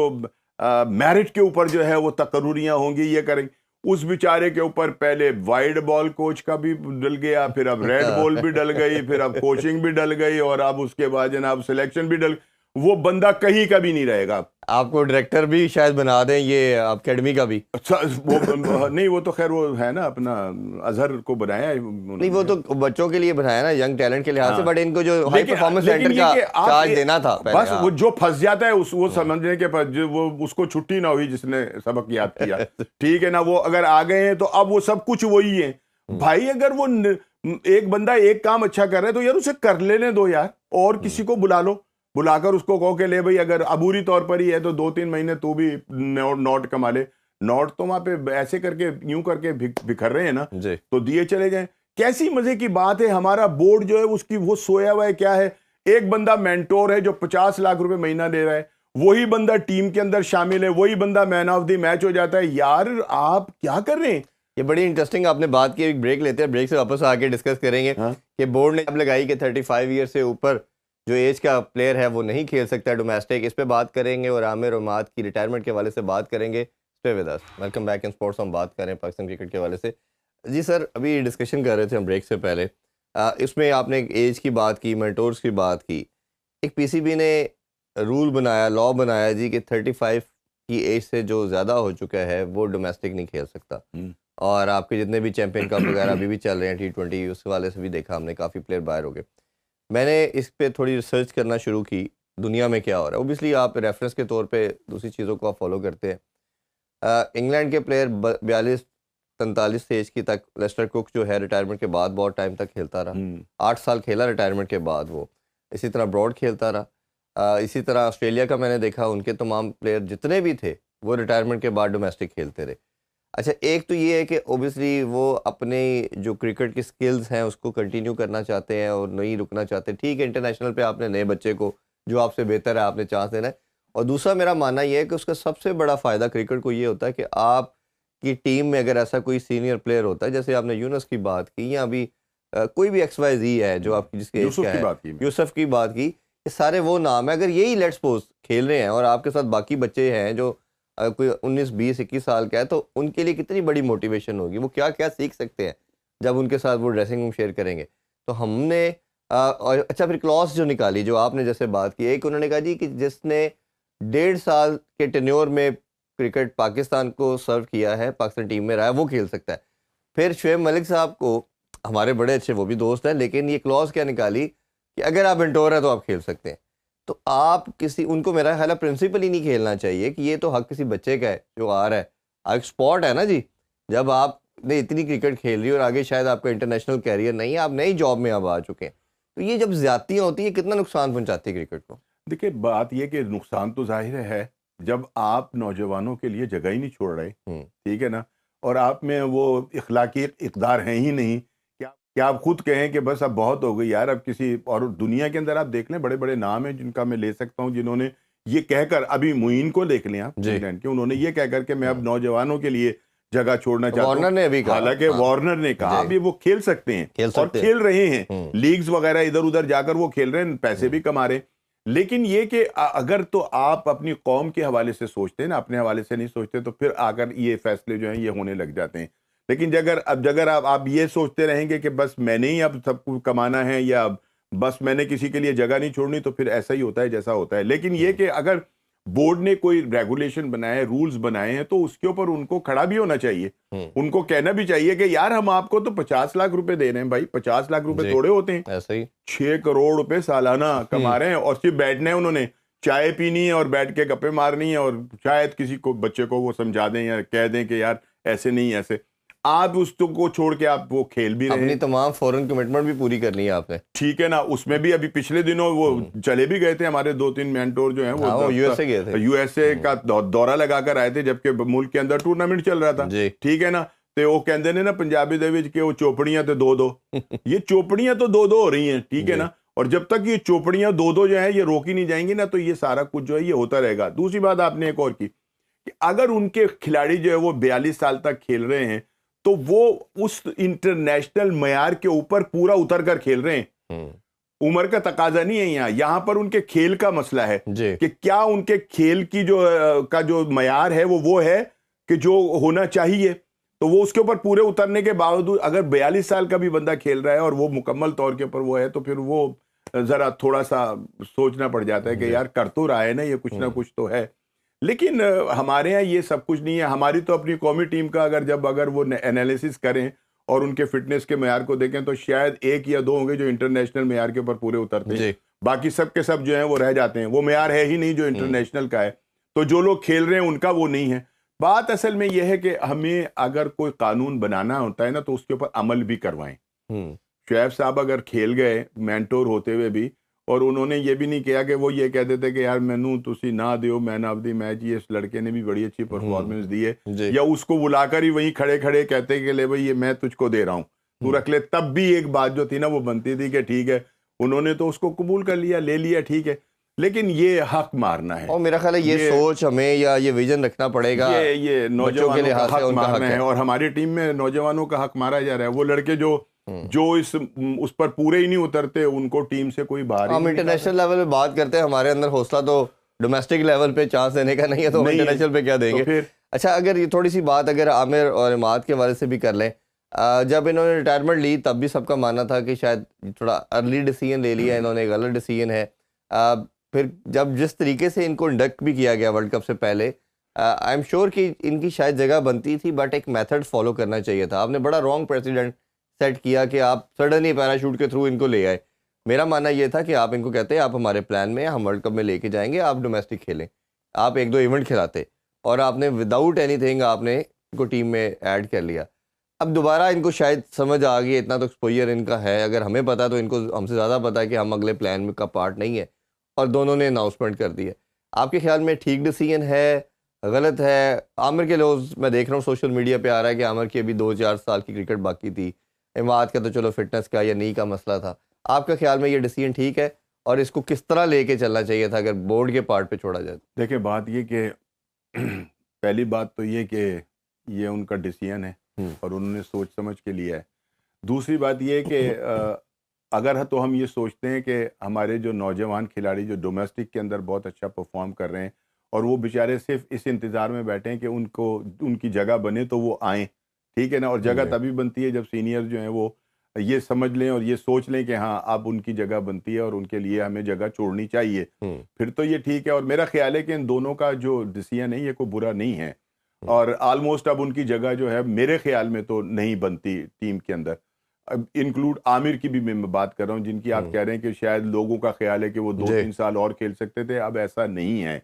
मेरिट के ऊपर जो है वो तकर्रुरियां होंगी, ये करेंगे, उस बेचारे के ऊपर पहले वाइड बॉल कोच का भी डल गया, फिर अब रेड बॉल भी डल गई, फिर अब कोचिंग भी डल गई, और अब उसके बाद जनाब सिलेक्शन भी डल। वो बंदा कहीं का भी नहीं रहेगा। आपको डायरेक्टर भी शायद बना दें ये अकेडमी का भी। अच्छा, वो नहीं, वो तो खैर वो है ना, अपना अजहर को बनाया है नहीं, वो तो बच्चों के लिए बनाया ना, यंग टैलेंट के लिहाज से, बट इनको जो हाई लेकिन परफॉर्मेंस सेंटर का चार्ज देना था पहले। बस वो जो फंस जाता है वो समझने के बाद जो वो उसको छुट्टी ना हुई जिसने सबक याद किया, ठीक है ना, वो अगर आ गए हैं तो अब वो सब कुछ वही है भाई। अगर वो एक बंदा एक काम अच्छा कर रहा है तो यार उसे कर लेने दो यार, और किसी को बुला लो, बुलाकर उसको कहो कि ले भाई, अगर अबूरी तौर पर ही है तो 2-3 महीने तू भी नोट कमा ले। नोट तो वहां पे ऐसे करके यूं करके बिखर रहे हैं ना, तो दिए चले जाएं। कैसी मजे की बात है। हमारा बोर्ड जो है उसकी वो सोया हुआ है क्या है। एक बंदा मेंटोर है जो 50 लाख रुपए महीना ले रहा है, वही बंदा टीम के अंदर शामिल है, वही बंदा मैन ऑफ द मैच हो जाता है। यार आप क्या कर रहे हैं। ये बड़ी इंटरेस्टिंग आपने बात की। एक ब्रेक लेते हैं, ब्रेक से वापस आके डिस्कस करेंगे कि बोर्ड ने जब लगाई कि 35 ईयर से ऊपर जो एज का प्लेयर है वो नहीं खेल सकता डोमेस्टिक, इस पे बात करेंगे, और आमिर उमाद की रिटायरमेंट के हवाले से बात करेंगे। Stay with us, welcome back in sports. हम बात करें पाकिस्तान क्रिकेट के हवाले से। जी सर, अभी डिस्कशन कर रहे थे हम ब्रेक से पहले, इसमें आपने एक एज की बात की, मेंटोर्स की बात की। एक पीसीबी ने रूल बनाया, लॉ बनाया जी कि 35 की एज से जो ज़्यादा हो चुका है वो डोमेस्टिक नहीं खेल सकता। और आपके जितने भी चैंपियन कप वगैरह अभी भी चल रहे हैं T20, उस वाले से भी देखा हमने, काफ़ी प्लेयर बाहर हो गए। मैंने इस पे थोड़ी रिसर्च करना शुरू की, दुनिया में क्या हो रहा है। ओबियसली आप रेफरेंस के तौर पे दूसरी चीज़ों को आप फॉलो करते हैं। इंग्लैंड के प्लेयर 42-43 एज की तक, लेस्टर कुक जो है रिटायरमेंट के बाद बहुत टाइम तक खेलता रहा, 8 साल खेला रिटायरमेंट के बाद वो। इसी तरह ब्रॉड खेलता रहा। इसी तरह ऑस्ट्रेलिया का मैंने देखा, उनके तमाम प्लेयर जितने भी थे वो रिटायरमेंट के बाद डोमेस्टिक खेलते रहे। अच्छा, एक तो ये है कि ओबियसली वो अपने जो क्रिकेट की स्किल्स हैं उसको कंटिन्यू करना चाहते हैं और नहीं रुकना चाहते। ठीक है, इंटरनेशनल पे आपने नए बच्चे को जो आपसे बेहतर है आपने चांस देना है। और दूसरा मेरा मानना ये है कि उसका सबसे बड़ा फ़ायदा क्रिकेट को ये होता है कि आपकी टीम में अगर ऐसा कोई सीनियर प्लेयर होता है, जैसे आपने यूनुस की बात की, या अभी कोई भी XYZ है जो आपकी जिसके एज का है, यूसुफ की बात की, ये सारे वो नाम है। अगर यही लेट्स सपोज खेल रहे हैं और आपके साथ बाकी बच्चे हैं जो कोई 19, 20, 21 साल का है, तो उनके लिए कितनी बड़ी मोटिवेशन होगी। वो क्या क्या सीख सकते हैं जब उनके साथ वो ड्रेसिंग रूम शेयर करेंगे। तो हमने और अच्छा फिर क्लॉज जो निकाली, जो आपने जैसे बात की, एक उन्होंने कहा जी कि जिसने 1.5 साल के टेन्योर में क्रिकेट पाकिस्तान को सर्व किया है, पाकिस्तान टीम में रहा है, वो खेल सकता है। फिर शुएब मलिक साहब को, हमारे बड़े अच्छे वो भी दोस्त हैं, लेकिन ये क्लॉज क्या निकाली कि अगर आप मेंटोर हैं तो आप खेल सकते हैं। तो आप किसी, उनको मेरा ख्याल है प्रिंसिपल ही नहीं खेलना चाहिए कि ये तो हक किसी बच्चे का है जो आ रहा है। एक स्पॉट है ना जी, जब आपने इतनी क्रिकेट खेल रही और आगे शायद आपका इंटरनेशनल कैरियर नहीं है, आप नई जॉब में अब आ चुके हैं, तो ये जब ज्यादतियाँ होती है कितना नुकसान पहुंचाती है क्रिकेट को। देखिए, बात ये कि नुकसान तो जाहिर है जब आप नौजवानों के लिए जगह ही नहीं छोड़ रहे, ठीक है ना, और आप में वो इखलाकी इक़दार है ही नहीं कि आप खुद कहें कि बस अब बहुत हो गई यार, अब किसी और दुनिया के अंदर आप देख लें, बड़े बड़े नाम हैं जिनका मैं ले सकता हूं, जिन्होंने ये कहकर, अभी मुइन को देख लें आप इंग्लैंड के, उन्होंने ये कहकर कि मैं अब नौजवानों के लिए जगह छोड़ना चाहता हूं। वार्नर ने अभी कहा, हालांकि वार्नर ने कहा अभी वो खेल सकते हैं और खेल रहे हैं, लीग्स वगैरह इधर उधर जाकर वो खेल रहे हैं, पैसे भी कमा रहे हैं। लेकिन ये कि अगर तो आप अपनी कौम के हवाले से सोचते हैं ना, अपने हवाले से नहीं सोचते, तो फिर आकर ये फैसले जो हैं ये होने लग जाते हैं। लेकिन अगर आप ये सोचते रहेंगे कि बस मैंने ही अब सब कुछ कमाना है, या बस मैंने किसी के लिए जगह नहीं छोड़नी, तो फिर ऐसा ही होता है जैसा होता है। लेकिन ये कि अगर बोर्ड ने कोई रेगुलेशन बनाए, रूल्स बनाए हैं, तो उसके ऊपर उनको खड़ा भी होना चाहिए। उनको कहना भी चाहिए कि यार हम आपको तो 50 लाख रुपए दे रहे हैं भाई, 50 लाख रुपए थोड़े होते हैं, ऐसा ही 6 करोड़ रुपए सालाना कमा रहे हैं, और सिर्फ बैठना है, उन्होंने चाय पीनी है और बैठ के गप्पे मारनी है, और शायद किसी को बच्चे को वो समझा दें या कह दें कि यार ऐसे नहीं ऐसे। आप उसको छोड़ के आप वो खेल भी रहे हैं, अपनी तमाम फॉरेन कमिटमेंट भी पूरी करनी है आपने, ठीक है ना। उसमें भी अभी पिछले दिनों वो चले भी गए थे, हमारे 2-3 मेंटोर जो हैं वो यूएसए गए थे, यूएसए का दौरा लगाकर आए थे, जबकि मुल्क के अंदर टूर्नामेंट चल रहा था, ठीक है ना। तो वो कहते ने ना पंजाबी दे विच कि वो चोपड़ियां तो 2-2 ये चोपड़ियां तो 2-2 हो रही हैं, ठीक है ना। और जब तक ये चोपड़ियां 2-2 जो है ये रोकी नहीं जाएंगी ना, तो ये सारा कुछ जो है ये होता रहेगा। दूसरी बात आपने एक और की कि अगर उनके खिलाड़ी जो है वो 42 साल तक खेल रहे हैं, तो वो उस इंटरनेशनल मयार के ऊपर पूरा उतर कर खेल रहे हैं। उम्र का तकाजा नहीं है यहाँ पर उनके खेल का मसला है कि क्या उनके खेल की जो मयार है वो है कि जो होना चाहिए, तो वो उसके ऊपर पूरे उतरने के बावजूद अगर 42 साल का भी बंदा खेल रहा है और वो मुकम्मल तौर के ऊपर वो है, तो फिर वो जरा थोड़ा सा सोचना पड़ जाता है कि यार कर तो रहा है ना, ये कुछ ना कुछ तो है। लेकिन हमारे यहाँ ये सब कुछ नहीं है। हमारी तो अपनी कौमी टीम का अगर वो एनालिसिस करें और उनके फिटनेस के मेयार को देखें तो शायद 1 या 2 होंगे जो इंटरनेशनल मेयार के ऊपर पूरे उतरते हैं, बाकी सब के सब जो हैं वो रह जाते हैं। वो मेयार है ही नहीं जो इंटरनेशनल का है, तो जो लोग खेल रहे हैं उनका वो नहीं है। बात असल में यह है कि हमें अगर कोई कानून बनाना होता है ना तो उसके ऊपर अमल भी करवाएं। शुएब साहब अगर खेल गए मेंटोर होते हुए भी, और उन्होंने ये भी नहीं किया कि वो ये कहते थे कि यार मैनू तुसी ना दियो मैन ऑफ द मैच, ये इस लड़के ने भी बड़ी अच्छी परफॉर्मेंस दी है, या उसको बुलाकर ही वहीं खड़े खड़े कहते कि ले भाई ये मैं तुझको दे रहा हूँ तू रख ले, तब भी एक बात जो थी ना वो बनती थी कि ठीक है उन्होंने तो उसको कबूल कर लिया, ले लिया, ठीक है। लेकिन ये हक मारना है, और मेरा ख्याल है ये सोच हमें या ये विजन रखना पड़ेगा, ये नौजवानों का हक मारना है। और हमारी टीम में नौजवानों का हक मारा जा रहा है। वो लड़के जो उस पर पूरे ही नहीं उतरते उनको टीम से कोई बाहर, हम इंटरनेशनल लेवल पे बात करते हैं, हमारे अंदर हौसला तो डोमेस्टिक लेवल पे चांस देने का नहीं है, तो इंटरनेशनल पे क्या देंगे। तो अच्छा, अगर ये थोड़ी सी बात अगर आमिर और इमाद के वाले से भी कर लें, जब इन्होंने रिटायरमेंट ली तब भी सबका मानना था कि शायद थोड़ा अर्ली डिसीजन ले लिया इन्होंने, गलत डिसीजन है। फिर जब जिस तरीके से इनको इंडक्ट भी किया गया वर्ल्ड कप से पहले, आई एम श्योर कि इनकी शायद जगह बनती थी, बट एक मेथड फॉलो करना चाहिए था। आपने बड़ा रॉन्ग प्रेसिडेंट सेट किया कि आप सडनली पैराशूट के थ्रू इनको ले आए। मेरा मानना ये था कि आप इनको कहते हैं आप हमारे प्लान में, हम वर्ल्ड कप में लेके जाएंगे, आप डोमेस्टिक खेलें, आप 1-2 इवेंट खिलाते, और आपने विदाउट एनीथिंग आपने इनको टीम में ऐड कर लिया। अब दोबारा इनको शायद समझ आ गई, इतना तो एक्सपोजर इनका है, अगर हमें पता तो इनको हमसे ज़्यादा पता है कि हम अगले प्लान में का पार्ट नहीं है, और दोनों ने अनाउंसमेंट कर दी है। आपके ख्याल में ठीक डिसीजन है, गलत है? आमिर के लोग मैं देख रहा हूँ सोशल मीडिया पे आ रहा है कि आमिर की अभी 2-4 साल की क्रिकेट बाकी थी, इमाद का तो चलो फिटनेस का या नी का मसला था। आपका ख्याल में ये डिसीजन ठीक है, और इसको किस तरह लेके चलना चाहिए था अगर बोर्ड के पार्ट पे छोड़ा जाए? देखिए बात ये कि पहली बात तो ये कि ये उनका डिसीजन है और उन्होंने सोच समझ के लिया है। दूसरी बात ये है कि अगर तो हम ये सोचते हैं कि हमारे जो नौजवान खिलाड़ी जो डोमेस्टिक के अंदर बहुत अच्छा परफॉर्म कर रहे हैं और वो बेचारे सिर्फ इस इंतज़ार में बैठे हैं कि उनकी जगह बने तो वो आएँ, ठीक है ना। और जगह तभी बनती है जब सीनियर जो हैं वो ये समझ लें और ये सोच लें कि हाँ अब उनकी जगह बनती है और उनके लिए हमें जगह छोड़नी चाहिए, फिर तो ये ठीक है। और मेरा ख्याल है कि इन दोनों का जो डिसीजन है ये कोई बुरा नहीं है, और ऑलमोस्ट अब उनकी जगह जो है मेरे ख्याल में तो नहीं बनती टीम के अंदर। अब इंक्लूड आमिर की भी मैं बात कर रहा हूँ, जिनकी आप कह रहे हैं कि शायद लोगों का ख्याल है कि वो 2-3 साल और खेल सकते थे, अब ऐसा नहीं है।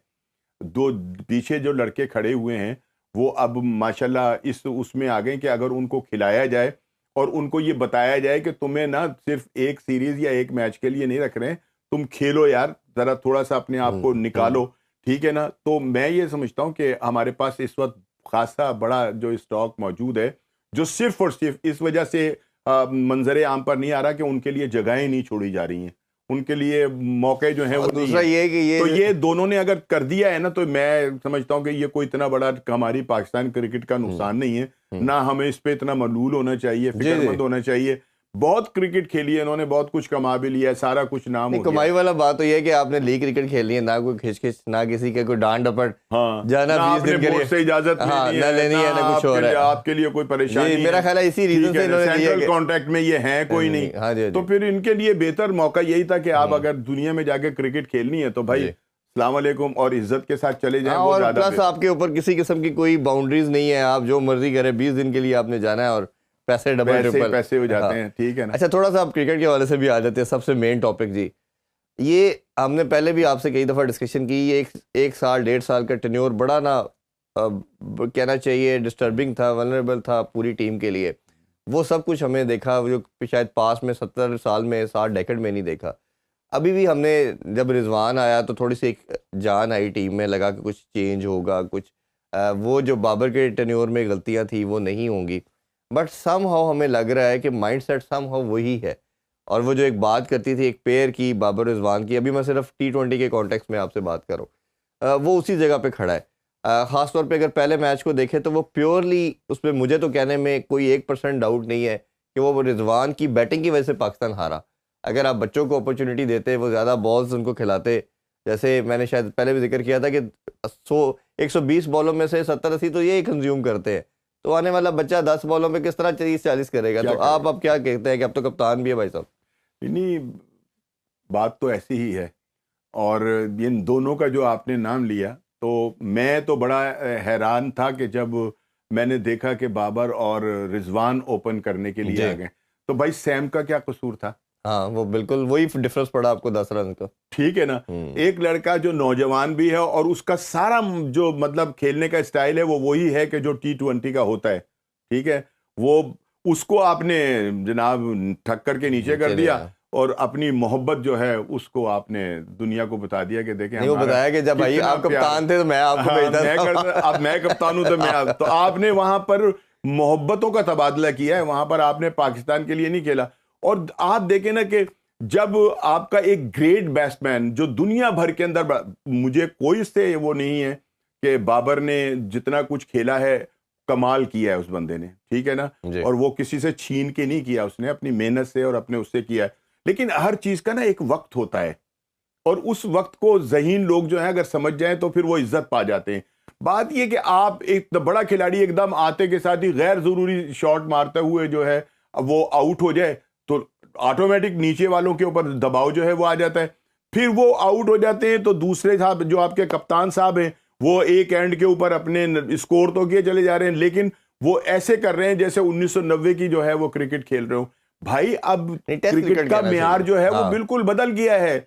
दो पीछे जो लड़के खड़े हुए हैं वो अब माशाल्लाह इस उसमें आ गए कि अगर उनको खिलाया जाए और उनको ये बताया जाए कि तुम्हें ना सिर्फ एक सीरीज या एक मैच के लिए नहीं रख रहे हैं, तुम खेलो यार, जरा थोड़ा सा अपने आप को निकालो, ठीक है ना। तो मैं ये समझता हूँ कि हमारे पास इस वक्त खासा बड़ा जो स्टॉक मौजूद है, जो सिर्फ और सिर्फ इस वजह से मंजरे आम पर नहीं आ रहा कि उनके लिए जगहें नहीं छोड़ी जा रही हैं, उनके लिए मौके जो हैं वो दूसरा ये है कि ये दोनों ने अगर कर दिया है ना, तो मैं समझता हूं कि ये कोई इतना बड़ा हमारी पाकिस्तान क्रिकेट का नुकसान नहीं है ना। हमें इस पे इतना मलूल होना चाहिए, फिक्रमंद होना चाहिए। बहुत क्रिकेट खेली है इन्होंने, बहुत कुछ कमा भी लिया है, सारा कुछ नाम हो गया। कमाई वाला बात तो ये है कि आपने लीग क्रिकेट खेली है, ना कोई खिच ना किसी के कोई डांड डपट, जाना 20 दिन के लिए से इजाजत ना लेनी है, ना कुछ और है, आपके लिए कोई परेशानी। मेरा ख्याल है इसी रीजन से इन्होंने सेंट्रल कॉन्ट्रैक्ट में ये है कोई नहीं, तो फिर इनके लिए बेहतर मौका यही था कि आप अगर दुनिया में जाके क्रिकेट खेलनी है तो भाई अस्सलाम वालेकुम और इज्जत के साथ चले जाएं। और प्लस आपके ऊपर किसी किस्म की कोई बाउंड्रीज नहीं है, आप जो मर्जी करें, 20 दिन के लिए आपने जाना है और पैसे डबल ट्रिपल पैसे हो जाते हैं, ठीक है ना। अच्छा, थोड़ा सा आप क्रिकेट के हवाले से भी आ जाते हैं, सबसे मेन टॉपिक जी। ये हमने पहले भी आपसे कई दफ़ा डिस्कशन की, ये एक साल 1.5 साल का टेन्योर बड़ा ना कहना चाहिए डिस्टर्बिंग था, वल्नरेबल था पूरी टीम के लिए। वो सब कुछ हमने देखा जो शायद पास में 70 साल में 60 डेकेड में नहीं देखा। अभी भी हमने जब रिजवान आया तो थोड़ी सी एक जान आई टीम में, लगा कि कुछ चेंज होगा, कुछ वो जो बाबर के टेन्योर में गलतियाँ थी वो नहीं होंगी, बट समहाउ हमें लग रहा है कि माइंडसेट समहाउ वही है। और वो जो एक बात करती थी एक पेयर की, बाबर रिजवान की, अभी मैं सिर्फ T20 के कॉन्टेक्स्ट में आपसे बात करूँ, वो उसी जगह पे खड़ा है। ख़ास तौर पे अगर पहले मैच को देखें तो वो प्योरली उसमें मुझे तो कहने में कोई 1% डाउट नहीं है कि वो रिजवान की बैटिंग की वजह से पाकिस्तान हारा। अगर आप बच्चों को अपॉर्चुनिटी देते, वो ज़्यादा बॉल्स उनको खिलाते, जैसे मैंने शायद पहले भी जिक्र किया था कि 120 बॉलों में से 70-80 तो ये कंज्यूम करते हैं, तो आने वाला बच्चा 10 बॉलों में किस तरह 30-40 करेगा? तो आप अब क्या कहते हैं कि अब तो कप्तान भी है भाई साहब? नहीं, बात तो ऐसी ही है। और इन दोनों का जो आपने नाम लिया, तो मैं तो बड़ा हैरान था कि जब मैंने देखा कि बाबर और रिजवान ओपन करने के लिए आ गए, तो भाई सैम का क्या कसूर था? हाँ, वो बिल्कुल वही डिफरेंस पड़ा आपको 10 रन का। ठीक है ना, एक लड़का जो नौजवान भी है और उसका सारा जो मतलब खेलने का स्टाइल है वो वही है कि जो T20 का होता है, ठीक है, वो उसको आपने जनाब ठक्कर के नीचे कर दिया और अपनी मोहब्बत जो है उसको आपने दुनिया को बता दिया कि देखें नहीं, वो बताया कि जब भाई आप कप्तान थे तो मैं आपको भेजता था। अब मैं कप्तान हूं तो तो आपने वहां पर मोहब्बतों का तबादला किया है, वहां पर आपने पाकिस्तान के लिए नहीं खेला। और आप देखें ना कि जब आपका एक ग्रेट बैट्समैन जो दुनिया भर के अंदर, मुझे कोई से वो नहीं है कि बाबर ने जितना कुछ खेला है कमाल किया है उस बंदे ने, ठीक है ना, और वो किसी से छीन के नहीं किया, उसने अपनी मेहनत से और अपने उससे किया है। लेकिन हर चीज का ना एक वक्त होता है और उस वक्त को ज़हीन लोग जो है अगर समझ जाएं तो फिर वो इज्जत पा जाते हैं। बात ये कि आप एक बड़ा खिलाड़ी एकदम आते के साथ ही गैर जरूरी शॉट मारते हुए जो है वो आउट हो जाए तो ऑटोमेटिक नीचे वालों के ऊपर दबाव जो है वो आ जाता है। फिर वो आउट हो जाते हैं तो दूसरे साहब जो आपके कप्तान साहब हैं वो एक एंड के ऊपर अपने स्कोर तो किए चले जा रहे हैं, लेकिन वो ऐसे कर रहे हैं जैसे 1990 की जो है वो क्रिकेट खेल रहे हो। भाई अब क्रिकेट का म्यार जो है वो बिल्कुल बदल गया है।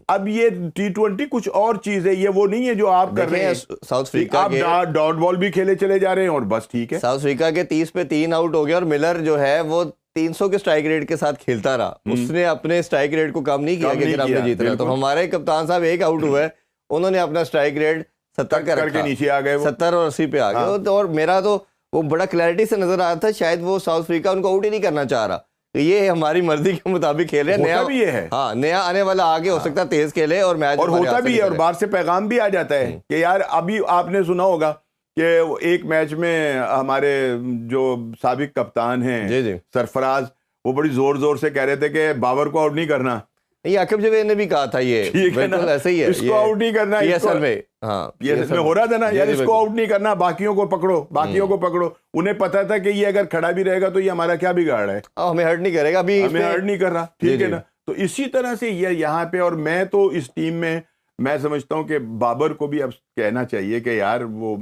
अब ये T20 कुछ और चीज है, ये वो नहीं है जो आप कर रहे हैं। साउथ अफ्रीका आप डॉट बॉल भी खेले चले जा रहे हैं और बस ठीक है। साउथ अफ्रीका के 30 पे 3 आउट हो गया और मिलर जो है वो 300 के स्ट्राइक रेट के साथ खेलता रहा, उसने अपने स्ट्राइक रेट को कम नहीं किया कि अगर आपने जीतना। तो हमारे कप्तान साहब एक आउट हुए, उन्होंने अपना स्ट्राइक रेट 70 का करके नीचे आ गए, 70 और 80 पे आ गए। और मेरा तो वो बड़ा क्लैरिटी से नजर आया था, शायद वो साउथ अफ्रीका उनको आउट ही नहीं करना चाह रहा, तो ये हमारी मर्जी के मुताबिक खेल रहे हैं। नया भी है, हाँ, नया आने वाला आगे हो सकता है तेज खेले और मैच और होता भी है और बाहर से पैगाम भी आ जाता है कि यार अभी आपने सुना होगा कि एक मैच में हमारे जो साबिक कप्तान हैं सरफराज, वो बड़ी जोर जोर से कह रहे थे कि बाबर को आउट नहीं करना। ये आकिब जवेद ने भी कहा था, ये बिल्कुल ऐसे ही है, इसको आउट नहीं करना, PSL में, हाँ, PSL में हो रहा था ना यार, इसको आउट नहीं करना, बाकियों को पकड़ो, बाकियों को पकड़ो। उन्हें पता था कि ये अगर खड़ा भी रहेगा तो ये हमारा क्या बिगाड़ है, हमें हर्ट नहीं करेगा, अभी हमें हर्ट नहीं कर रहा, ठीक है ना। तो इसी तरह से ये यहाँ पे, और मैं तो इस टीम में मैं समझता हूँ कि बाबर को भी अब कहना चाहिए कि यार वो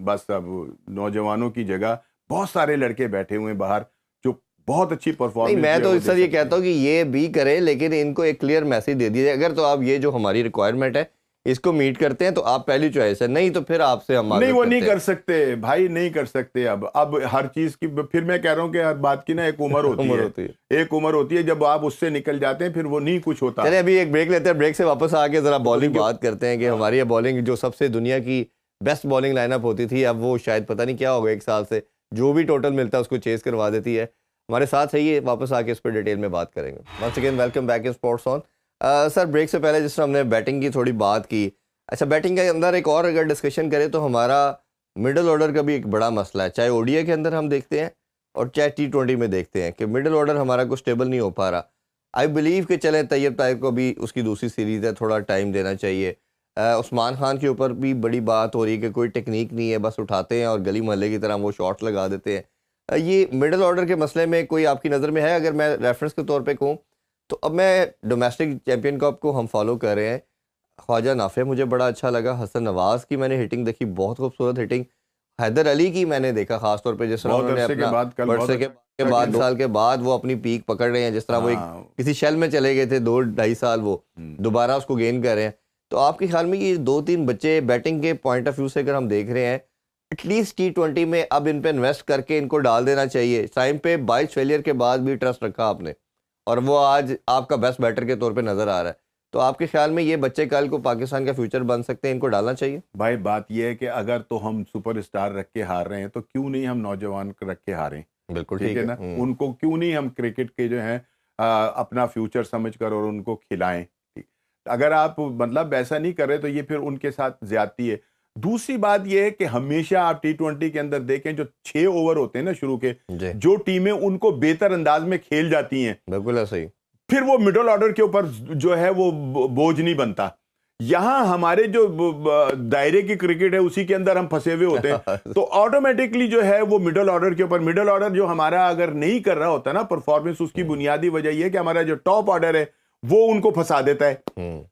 बस अब नौजवानों की जगह बहुत सारे लड़के बैठे हुए हैं बाहर जो बहुत अच्छी परफॉर्मेंस। मैं तो सर ये कहता हूँ कि ये भी करे, लेकिन इनको एक क्लियर मैसेज दे दीजिए, अगर तो आप ये जो हमारी रिक्वायरमेंट है इसको मीट करते हैं तो आप पहली चॉइस है, नहीं तो फिर आपसे हम नहीं, वो नहीं कर सकते भाई, नहीं कर सकते। अब हर चीज की, फिर मैं कह रहा हूँ कि हर बात की ना एक उम्र होती है, एक उम्र होती है, जब आप उससे निकल जाते हैं फिर वो नहीं कुछ होता। चलिए अभी एक ब्रेक लेते हैं, ब्रेक से वापस आके जरा बॉलिंग बात करते हैं कि हमारी बॉलिंग जो सबसे दुनिया की बेस्ट बॉलिंग लाइनअप होती थी, अब वो शायद पता नहीं क्या होगा, 1 साल से जो भी टोटल मिलता है उसको चेस करवा देती है। हमारे साथ है, वापस आके इस पर डिटेल में बात करेंगे। Once again welcome back in sports on. Sir break से पहले जिस तरह हमने बैटिंग की थोड़ी बात की, अच्छा बैटिंग के अंदर एक और अगर डिस्कशन करें तो हमारा मिडिल ऑर्डर का भी एक बड़ा मसला है, चाहे ओडीआई के अंदर हम देखते हैं और चाहे T20 में देखते हैं कि मिडिल ऑर्डर हमारा को स्टेबल नहीं हो पा रहा। आई बिलीव कि चलें तैयब ताहिर को भी उसकी दूसरी सीरीज़ है, थोड़ा टाइम देना चाहिए। उस्मान खान के ऊपर भी बड़ी बात हो रही है कि कोई टेक्निक नहीं है, बस उठाते हैं और गली मोहल्ले की तरह वो शॉट लगा देते हैं। ये मिडिल ऑर्डर के मसले में कोई आपकी नज़र में है? अगर मैं रेफरेंस के तौर पे कहूँ तो अब मैं डोमेस्टिक चैम्पियन कप को हम फॉलो कर रहे हैं, ख्वाजा नाफे मुझे बड़ा अच्छा लगा, हसन नवाज़ की मैंने हिटिंग देखी, बहुत खूबसूरत हिटिंग, हैदर अली की मैंने देखा खास तौर पे जिस तरह उन्होंने अपना वर्षे के बाद साल के बाद वो अपनी पीक पकड़ रहे हैं, जिस तरह वो एक किसी शेल में चले गए थे 2-2.5 साल, वो दोबारा उसको गेन कर रहे हैं। तो आपके ख्याल में ये 2-3 बच्चे बैटिंग के पॉइंट ऑफ व्यू से अगर हम देख रहे हैं, एटलीस्ट T20 में अब इन पे इन्वेस्ट करके इनको डाल देना चाहिए। टाइम पे 22 फेलियर के बाद भी ट्रस्ट रखा आपने और वो आज आपका बेस्ट बैटर के तौर पे नजर आ रहा है, तो आपके ख्याल में ये बच्चे कल को पाकिस्तान का फ्यूचर बन सकते हैं, इनको डालना चाहिए? भाई बात ये है कि अगर तो हम सुपरस्टार रख के हार रहे हैं तो क्यों नहीं हम नौजवान रख के हारें? बिल्कुल ठीक है ना, उनको क्यों नहीं हम क्रिकेट के जो है अपना फ्यूचर समझकर और उनको खिलाएं। अगर आप मतलब ऐसा नहीं कर रहे तो ये फिर उनके साथ ज्यादती है। दूसरी बात यह है कि हमेशा आप T20 के अंदर देखें, जो 6 ओवर होते हैं ना शुरू के, जी जो टीमें उनको बेहतर अंदाज में खेल जाती हैं, बिल्कुल ऐसा ही। फिर वो मिडिल ऑर्डर के ऊपर जो है वो बोझ नहीं बनता। यहां हमारे जो दायरे की क्रिकेट है उसी के अंदर हम फंसे हुए होते हैं, तो ऑटोमेटिकली जो है वो मिडिल ऑर्डर के ऊपर, मिडिल ऑर्डर जो हमारा अगर नहीं कर रहा होता ना परफॉर्मेंस, उसकी बुनियादी वजह यह है कि हमारा जो टॉप ऑर्डर है वो उनको फंसा देता है।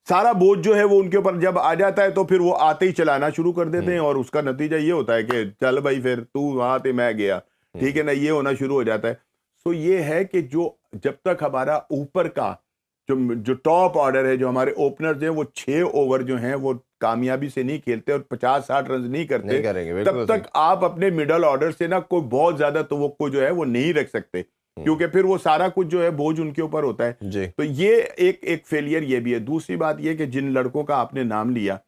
सारा बोझ जो है वो उनके ऊपर जब आ जाता है तो फिर वो आते ही चलाना शुरू कर देते हैं, और उसका नतीजा ये होता है कि चल भाई फिर तू वहां थे मैं गया, ठीक है ना, ये होना शुरू हो जाता है। तो ये है कि जो जब तक हमारा ऊपर का जो टॉप ऑर्डर है, जो हमारे ओपनर्स हैं, वो 6 ओवर जो हैं वो कामयाबी से नहीं खेलते और 50-60 रन नहीं करते, तब तक आप अपने मिडिल ऑर्डर से ना कोई बहुत ज्यादा तवक्को जो है वो नहीं रख सकते, क्योंकि फिर वो सारा कुछ जो है बोझ उनके ऊपर होता है। तो ये एक फेलियर ये भी है। दूसरी बात ये कि जिन लड़कों का आपने नाम लिया,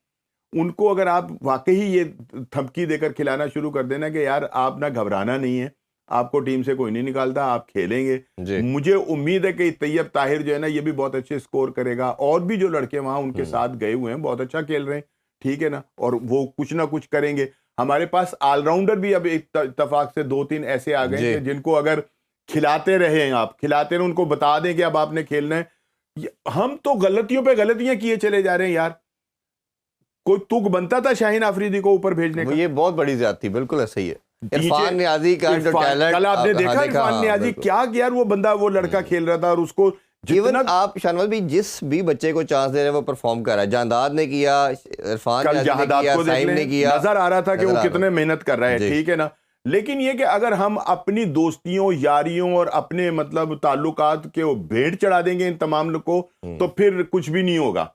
उनको अगर आप वाकई ये धमकी देकर खिलाना शुरू कर देना कि यार आप ना घबराना नहीं है, आपको टीम से कोई नहीं निकालता, आप खेलेंगे, मुझे उम्मीद है कि तैयब ताहिर जो है ना ये भी बहुत अच्छे स्कोर करेगा, और भी जो लड़के वहां उनके साथ गए हुए हैं बहुत अच्छा खेल रहे हैं, ठीक है ना, और वो कुछ ना कुछ करेंगे। हमारे पास ऑलराउंडर भी अब एक इत्तेफाक से 2-3 ऐसे आ गए हैं जिनको अगर खिलाते रहे, आप खिलाते रहे, उनको बता दें कि अब आपने खेलना है। हम तो गलतियों पे गलतियां किए चले जा रहे हैं यार। कोई तुक बनता था शाहीन आफरीदी को ऊपर भेजने का? ये बहुत बड़ी ज्यादा थी, बिल्कुल ऐसा ही है। इरफान नियाजी का जो टैलेंट, कल आपने देखा इरफान नियाजी क्या किया, वो बंदा, वो लड़का खेल रहा था, और उसको इवन आप शानवाज भी जिस भी बच्चे को चांस दे रहे हैं वो परफॉर्म कर रहा है। जांदाद ने किया, इरफान ने किया, साइम ने किया, नजर आ रहा था कि वो कितने मेहनत कर रहा है, ठीक है ना। लेकिन ये कि अगर हम अपनी दोस्तियों, यारियों और अपने मतलब ताल्लुकात के भेंट चढ़ा देंगे इन तमाम लोग को, तो फिर कुछ भी नहीं होगा।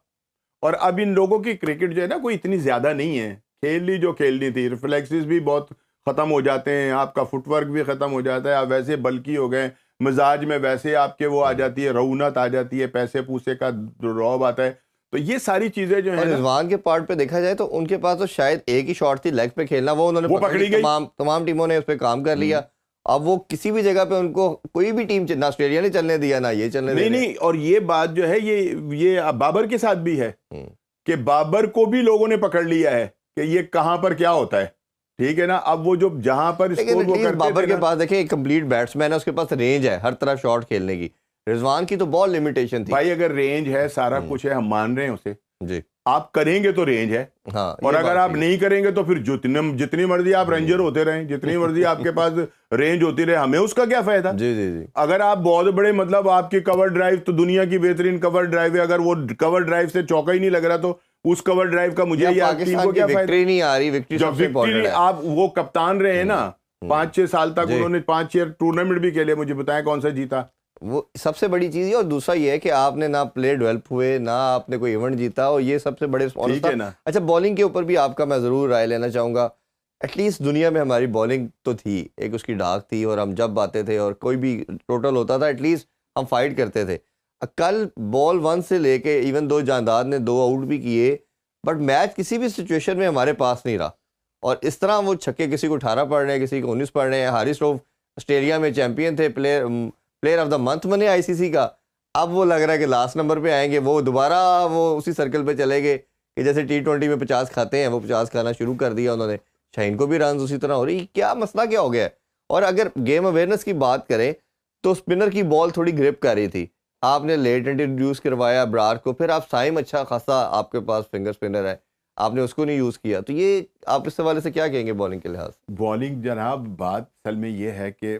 और अब इन लोगों की क्रिकेट जो है ना कोई इतनी ज्यादा नहीं है, खेल ली जो खेलनी थी, रिफ्लेक्सेस भी बहुत खत्म हो जाते हैं, आपका फुटवर्क भी खत्म हो जाता है, आप वैसे बल्कि हो गए, मिजाज में वैसे आपके वो आ जाती है, रौनक आ जाती है, पैसे पूसे का रौब आता है। तो ये सारी चीजें जो है, रिजवान के पार्ट पे देखा जाए तो उनके पास तो शायद एक ही शॉट थी लेग पे खेलना, वो उन्होंने पकड़ी गई, तमाम टीमों ने उस पर काम कर लिया। अब वो किसी भी जगह पे उनको कोई भी टीम, ना ऑस्ट्रेलिया ने चलने दिया, ना ये चलने दिया। नहीं, और ये बात जो है ये बाबर के साथ भी है कि बाबर को भी लोगों ने पकड़ लिया है कि ये कहां पर क्या होता है, ठीक है ना। अब वो जो जहां पर स्कोर वो करते बाबर के पास देखिए एक कंप्लीट बैट्समैन है, उसके पास रेंज है हर तरफ शॉट खेलने की। रिजवान की तो बहुत लिमिटेशन थी। भाई अगर रेंज है, सारा कुछ है, हम मान रहे हैं उसे जी, आप करेंगे तो रेंज है, हाँ, और अगर आप नहीं करेंगे तो फिर जितनी मर्जी आप रेंजर होते रहें, जितनी मर्जी आपके पास रेंज होती रहे, हमें उसका क्या फायदा। जी जी जी। अगर आप बहुत बड़े मतलब आपकी कवर ड्राइव तो दुनिया की बेहतरीन कवर ड्राइव है, अगर वो कवर ड्राइव से चौका ही नहीं लग रहा तो उस कवर ड्राइव का मुझे या टीम को क्या फायदा। विक्ट्री नहीं आ रही, विक्ट्री आप वो कप्तान रहे हैं ना 5-6 साल तक, उन्होंने 5-6 टूर्नामेंट भी खेले, मुझे बताएं कौन सा जीता, वो सबसे बड़ी चीज है। और दूसरा ये है कि आपने ना प्ले डेवलप हुए, ना आपने कोई इवेंट जीता, और ये सबसे बड़े स्पॉन्सर था। अच्छा, बॉलिंग के ऊपर भी आपका मैं जरूर राय लेना चाहूंगा। एटलीस्ट दुनिया में हमारी बॉलिंग तो थी, एक उसकी डाक थी, और हम जब आते थे और कोई भी टोटल होता था एटलीस्ट हम फाइट करते थे। कल बॉल 1 से लेके इवन दो जांदाद ने 2 आउट भी किए, बट मैच किसी भी सिचुएशन में हमारे पास नहीं रहा। और इस तरह वो छक्के किसी को 18 पड़ रहे हैं, किसी को 19 पड़ रहे हैं। हारिस रऊफ ऑस्ट्रेलिया में चैंपियन थे, प्लेयर ऑफ द मंथ बने आईसीसी का। अब वो लग रहा है कि लास्ट नंबर पे आएंगे, वो दोबारा वो उसी सर्कल पे चले गए कि जैसे T20 में 50 खाते हैं, वो 50 खाना शुरू कर दिया उन्होंने। शाहीन को भी रन उसी तरह हो रही, क्या मसला क्या हो गया है। और अगर गेम अवेयरनेस की बात करें तो स्पिनर की बॉल थोड़ी ग्रिप कर रही थी, आपने लेट इंट्रोड्यूस करवाया ब्रार को, फिर आप साइम अच्छा खासा आपके पास फिंगर स्पिनर है, आपने उसको नहीं यूज किया। तो ये आप इस हवाले से क्या कहेंगे बॉलिंग के लिहाज? बॉलिंग जनाब, बात असल में ये है कि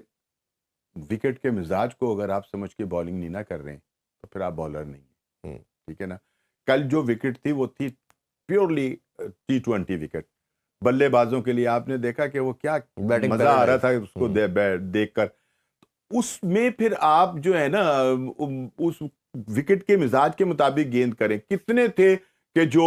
विकेट के मिजाज को अगर आप समझ के बॉलिंग नहीं ना कर रहे हैं तो फिर आप बॉलर नहीं हैं, ठीक है ना। कल जो विकेट थी वो थी प्योरली T20 विकेट। बल्लेबाजों के लिए आपने देखा कि वो क्या मजा आ रहा था उसको देखकर। उसमें फिर आप जो है ना उस विकेट के मिजाज के मुताबिक गेंद करें। कितने थे कि जो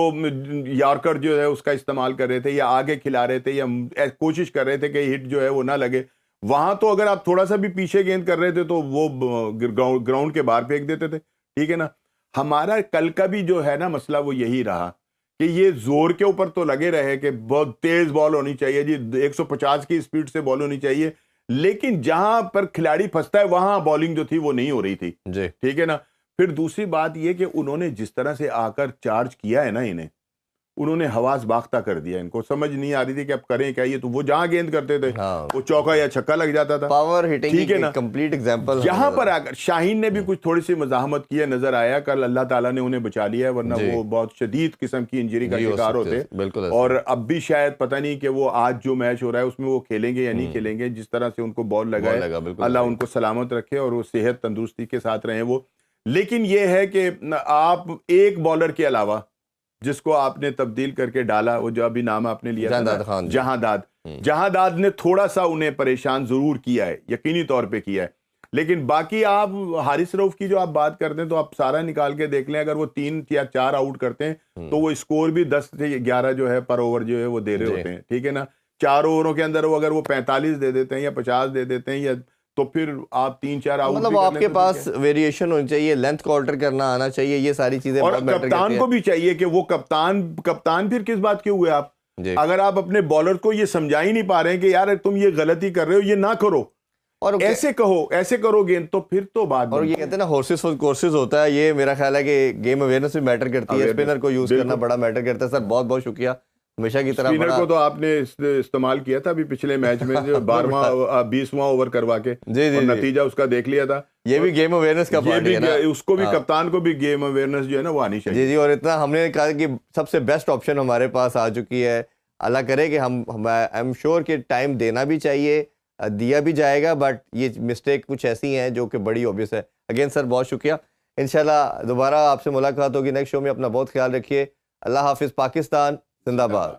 यॉर्कर जो है उसका इस्तेमाल कर रहे थे, या आगे खिला रहे थे, या कोशिश कर रहे थे कि हिट जो है वो ना लगे। वहां तो अगर आप थोड़ा सा भी पीछे गेंद कर रहे थे तो वो ग्राउंड के बाहर फेंक देते थे, ठीक है ना। हमारा कल का भी जो है ना मसला वो यही रहा कि ये जोर के ऊपर तो लगे रहे कि बहुत तेज बॉल होनी चाहिए जी, 150 की स्पीड से बॉल होनी चाहिए, लेकिन जहां पर खिलाड़ी फंसता है वहां बॉलिंग जो थी वो नहीं हो रही थी, ठीक है ना। फिर दूसरी बात ये कि उन्होंने जिस तरह से आकर चार्ज किया है ना इन्हें, उन्होंने हवास बाख्ता कर दिया, इनको समझ नहीं आ रही थी कि अब करें क्या। ये तो वो जहां गेंद करते थे हाँ। वो चौका या छक्का लग जाता था। पावर हिटिंग ठीक है ना, कंप्लीट एग्जांपल। यहाँ पर आकर शाहीन ने भी कुछ थोड़ी सी मजाहमत की है, नजर आया कल अल्लाह ताला ने उन्हें बचा लिया है, वरना वो बहुत शदीद किस्म की इंजरी का शिकार होते। बिल्कुल। और अब भी शायद पता नहीं कि वो आज जो मैच हो रहा है उसमें वो खेलेंगे या नहीं खेलेंगे। जिस तरह से उनको बॉल लगा है, अल्लाह उनको सलामत रखे और वो सेहत तंदुरुस्ती के साथ रहे वो। लेकिन ये है कि आप एक बॉलर के अलावा जिसको आपने तब्दील करके डाला, वो जो अभी नाम आपने लिया था जहांदाद ने थोड़ा सा उन्हें परेशान जरूर किया है, यकीनी तौर पे किया है। लेकिन बाकी आप हारिस रऊफ की जो आप बात करते हैं तो आप सारा निकाल के देख लें, अगर वो 3 या 4 आउट करते हैं तो वो स्कोर भी 10 से 11 जो है पर ओवर जो है वो दे रहे होते हैं। ठीक है ना, 4 ओवरों के अंदर वो अगर वो 45 दे देते हैं या 50 दे देते हैं, या तो फिर आप 3-4 आउट, मतलब आपके पास वेरिएशन होनी चाहिए, लेंथ को ऑल्टर करना आना चाहिए, ये सारी चीजें। और कप्तान को भी चाहिए कि वो कप्तान फिर किस बात के हुए आप, अगर आप अपने बॉलर को ये समझा ही नहीं पा रहे हैं कि यार तुम ये गलती कर रहे हो, ये ना करो, और ऐसे कहो, ऐसे करोगे तो फिर तो बात। और ये कहते हैं ना हॉर्सेस फॉर कोर्सेज होता है, ये मेरा ख्याल है कि गेम अवेयरनेस भी मैटर करती है, स्पिनर को यूज करना बड़ा मैटर करता है। सर बहुत बहुत शुक्रिया, हमेशा की तरह। स्पिनर को तो आपने इस्तेमाल किया था अभी पिछले मैच में, जो 20वां ओवर करवा के और नतीजा उसका देख लिया था। ये भी गेम अवेयरनेस का पार्ट है ना, उसको भी कप्तान को भी गेम अवेयरनेस जो है ना वो आनी चाहिए। जी। और इतना हमने कहा कि सबसे बेस्ट ऑप्शन हमारे पास आ चुकी है। अल्लाह करे कि हम आई एम श्योर कि टाइम देना भी चाहिए, दिया भी जाएगा, बट ये मिस्टेक कुछ ऐसी हैं जो कि बड़ी ऑब्वियस है। अगेन सर बहुत शुक्रिया, इंशाल्लाह दोबारा आपसे मुलाकात होगी नेक्स्ट शो में। अपना बहुत ख्याल रखिए। अल्लाह हाफिज़। पाकिस्तान जिंदाबाद।